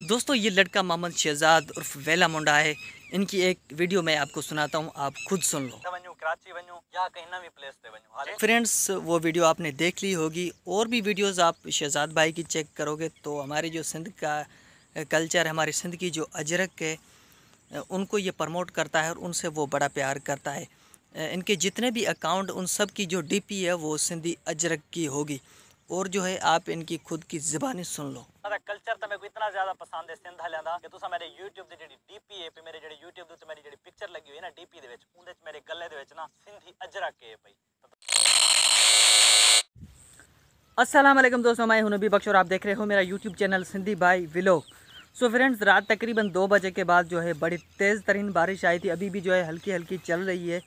दोस्तों ये लड़का मोहम्मद शहजाद उर्फ वेला मुंडा है। इनकी एक वीडियो मैं आपको सुनाता हूँ, आप खुद सुन लो। कराची वनू या कहीं नवी प्लेस पे वनू। फ्रेंड्स वो वीडियो आपने देख ली होगी, और भी वीडियोस आप शहजाद भाई की चेक करोगे तो हमारे जो सिंध का कल्चर, हमारे सिंध की जो अजरक है उनको ये प्रमोट करता है और उनसे वो बड़ा प्यार करता है। इनके जितने भी अकाउंट उन सब की जो डीपी है वो सिंधी अजरक की होगी, और जो है आप इनकी खुद की ज़बानी सुन लो। कल्चर तो मेरे को इतना ज्यादा पसंद है सिंध वालियां दा कि तुसा मेरे YouTube दी जेडी डीपी है पे मेरे जेडी YouTube दे मेरी जेडी पिक्चर लगी हुई है ना डीपी दे विच उंदे च मेरे गले दे विच ना सिंधी अजरक है भाई। अस्सलाम वालेकुम दोस्तों, मैं हूं नबी बख्श और आप देख रहे हो मेरा यूट्यूब चैनल सिंधी भाई व्लॉग। सो फ्रेंड्स, रात तकरीबन 2 बजे के बाद जो है बड़ी तेज़ तरीन बारिश आई थी। अभी भी जो है हल्की हल्की चल रही है।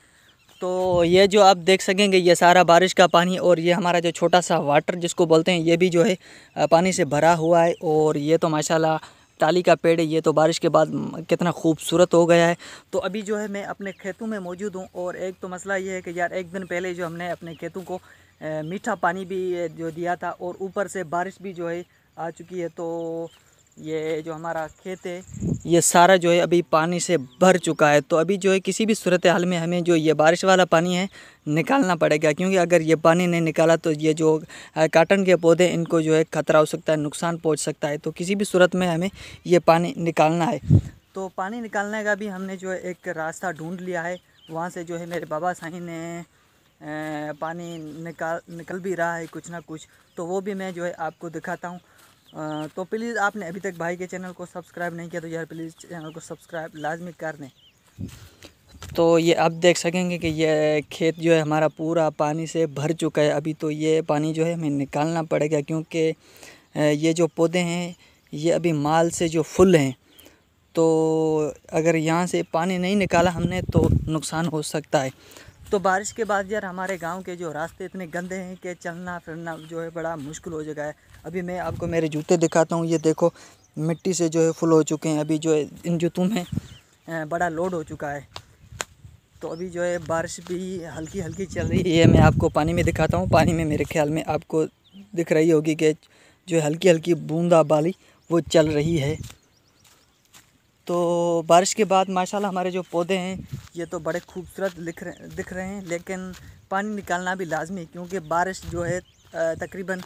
तो ये जो आप देख सकेंगे ये सारा बारिश का पानी, और ये हमारा जो छोटा सा वाटर जिसको बोलते हैं ये भी जो है पानी से भरा हुआ है। और ये तो माशाल्लाह टाली का पेड़ है, ये तो बारिश के बाद कितना खूबसूरत हो गया है। तो अभी जो है मैं अपने खेतों में मौजूद हूँ, और एक तो मसला ये है कि यार एक दिन पहले जो हमने अपने खेतों को मीठा पानी भी जो दिया था, और ऊपर से बारिश भी जो है आ चुकी है। तो ये जो हमारा खेत है ये सारा जो है अभी पानी से भर चुका है। तो अभी जो है किसी भी सूरत हाल में हमें जो ये बारिश वाला पानी है निकालना पड़ेगा, क्योंकि अगर ये पानी नहीं निकाला तो ये जो काटन के पौधे इनको जो है ख़तरा हो सकता है, नुकसान पहुंच सकता है। तो किसी भी सूरत में हमें ये पानी निकालना है। तो पानी निकालने का भी हमने जो है एक रास्ता ढूंढ लिया है। वहाँ से जो है मेरे बाबा साईं ने पानी निकल भी रहा है कुछ ना कुछ, तो वो भी मैं जो है आपको दिखाता हूँ। तो प्लीज़ आपने अभी तक भाई के चैनल को सब्सक्राइब नहीं किया तो यार प्लीज़ चैनल को सब्सक्राइब लाजमी कर दें। तो ये आप देख सकेंगे कि ये खेत जो है हमारा पूरा पानी से भर चुका है। अभी तो ये पानी जो है हमें निकालना पड़ेगा, क्योंकि ये जो पौधे हैं ये अभी माल से जो फुल हैं। तो अगर यहाँ से पानी नहीं निकाला हमने तो नुकसान हो सकता है। तो बारिश के बाद यार हमारे गांव के जो रास्ते इतने गंदे हैं कि चलना फिरना जो है बड़ा मुश्किल हो जाएगा है। अभी मैं आपको मेरे जूते दिखाता हूँ, ये देखो मिट्टी से जो है फुल हो चुके हैं। अभी जो है इन जूतों में बड़ा लोड हो चुका है। तो अभी जो है बारिश भी हल्की हल्की चल रही है। मैं आपको पानी में दिखाता हूँ। पानी में मेरे ख्याल में आपको दिख रही होगी कि जो है हल्की हल्की बूंदाबांदी वो चल रही है। तो बारिश के बाद माशाल्लाह हमारे जो पौधे हैं ये तो बड़े खूबसूरत दिख रहे हैं, लेकिन पानी निकालना भी लाजमी है, क्योंकि बारिश जो है तकरीबन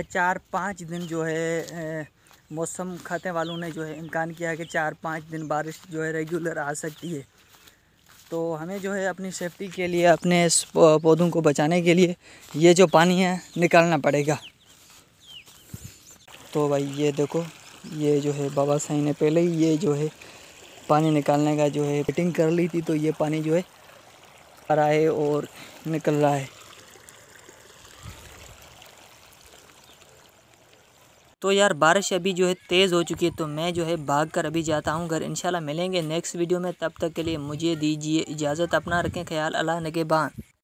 4-5 दिन जो है मौसम खाते वालों ने जो है इम्कान किया है कि 4-5 दिन बारिश जो है रेगुलर आ सकती है। तो हमें जो है अपनी सेफ्टी के लिए, अपने पौधों को बचाने के लिए ये जो पानी है निकालना पड़ेगा। तो भाई ये देखो, ये जो है बाबा साईं ने पहले ही ये जो है पानी निकालने का जो है फिटिंग कर ली थी। तो ये पानी जो है आ रहा है और निकल रहा है। तो यार बारिश अभी जो है तेज़ हो चुकी है, तो मैं जो है भाग कर अभी जाता हूँ घर। इंशाल्लाह मिलेंगे नेक्स्ट वीडियो में, तब तक के लिए मुझे दीजिए इजाज़त। अपना रखें ख्याल। अल्लाह निगहबान।